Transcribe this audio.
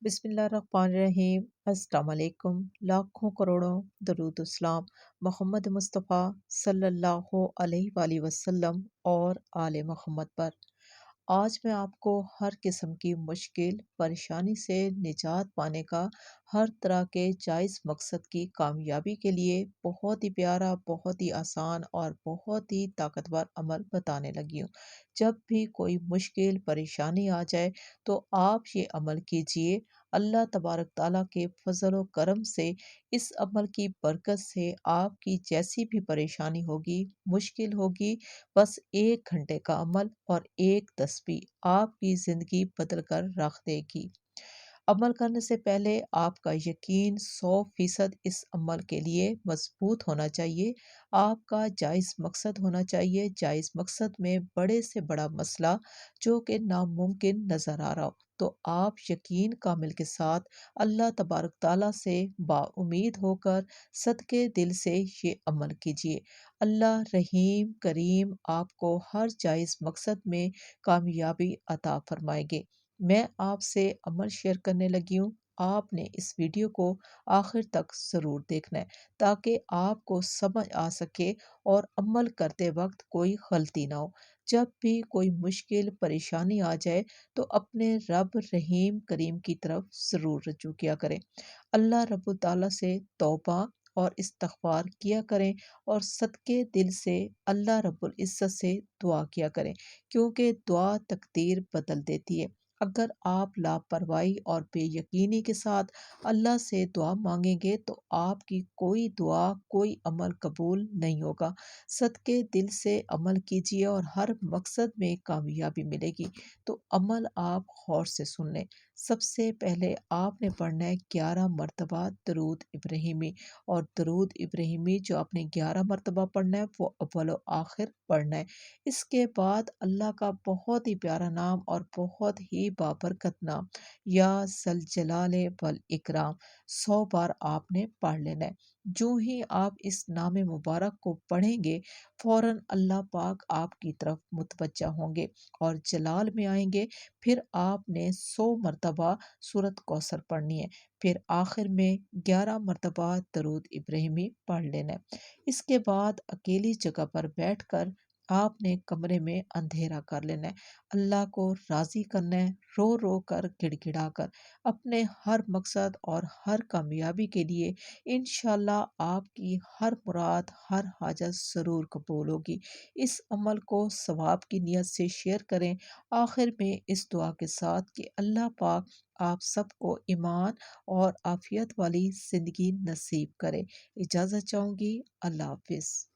बिस्मिल्लाहिर्रहमानिर्रहीम। अस्सलाम वालेकुम। लाखों करोड़ों दरूद सलाम मोहम्मद मुस्तफ़ा सल्लल्लाहु अलैहि वसल्लम और आले मोहम्मद पर। आज मैं आपको हर किस्म की मुश्किल परेशानी से निजात पाने का, हर तरह के जायज़ मकसद की कामयाबी के लिए बहुत ही प्यारा, बहुत ही आसान और बहुत ही ताकतवर अमल बताने लगी हूँ। जब भी कोई मुश्किल परेशानी आ जाए तो आप ये अमल कीजिए। अल्लाह तबारक ताला के फजल व करम से इस अमल की बरकत से आपकी जैसी भी परेशानी होगी, मुश्किल होगी, बस 1 घंटे का अमल और एक तस्बीह आपकी ज़िंदगी बदल कर रख देगी। अमल करने से पहले आपका यकीन 100% इस अमल के लिए मजबूत होना चाहिए। आपका जायज़ मकसद होना चाहिए। जायज़ मकसद में बड़े से बड़ा मसला जो कि नामुमकिन नज़र आ रहा हो, तो आप यकीन कामिल के साथ अल्लाह तबारक ताला से बाउमीद होकर सदके दिल से ये अमल कीजिए। अल्लाह रहीम करीम आपको हर जायज़ मकसद में कामयाबी अता फरमाएंगे। मैं आपसे अमल शेयर करने लगी हूँ। आपने इस वीडियो को आखिर तक ज़रूर देखना है ताकि आपको समझ आ सके और अमल करते वक्त कोई गलती ना हो। जब भी कोई मुश्किल परेशानी आ जाए तो अपने रब रहीम करीम की तरफ ज़रूर रजू किया करें। अल्लाह रब्बुल ताला से तौबा और इस्तग़फ़ार किया करें और सदके दिल से अल्लाह रब्बुल इज़्ज़त से दुआ किया करें, क्योंकि दुआ तकदीर बदल देती है। अगर आप लापरवाही और बेयकीनी के साथ अल्लाह से दुआ मांगेंगे तो आपकी कोई दुआ, कोई अमल कबूल नहीं होगा। सदके दिल से अमल कीजिए और हर मकसद में कामयाबी मिलेगी। तो अमल आप गौर से सुन लें। सबसे पहले आपने पढ़ना है 11 मरतबा दरूद इब्राहिमी, और दरूद इब्राहिमी जो आपने 11 मरतबा पढ़ना है वो अव्वल व आखिर पढ़ना है। इसके बाद अल्लाह का बहुत ही प्यारा नाम और बहुत ही बाबरकत नाम या ज़ल जलाल वल इकराम 100 बार आपने पढ़ लेना है। जो ही आप इस नाम मुबारक को पढ़ेंगे फौरन अल्लाह पाक आपकी तरफ मुतवज्जा होंगे और जलाल में आएंगे। फिर आपने 100 मरतबा सूरत कौसर पढ़नी है। फिर आखिर में 11 मरतबा दरूद इब्राहिमी पढ़ लेना है। इसके बाद अकेली जगह पर बैठकर आपने कमरे में अंधेरा कर लेना है। अल्लाह को राज़ी करना है, रो रो कर गिड़गिड़ा कर, अपने हर मकसद और हर कामयाबी के लिए। इंशाल्लाह आपकी हर मुराद, हर हाजत ज़रूर कबूल होगी। इस अमल को सवाब की नीयत से शेयर करें। आखिर में इस दुआ के साथ कि अल्लाह पाक आप सबको ईमान और आफियत वाली ज़िंदगी नसीब करे। इजाज़त चाहूँगी। अल्लाह हाफ़िज़।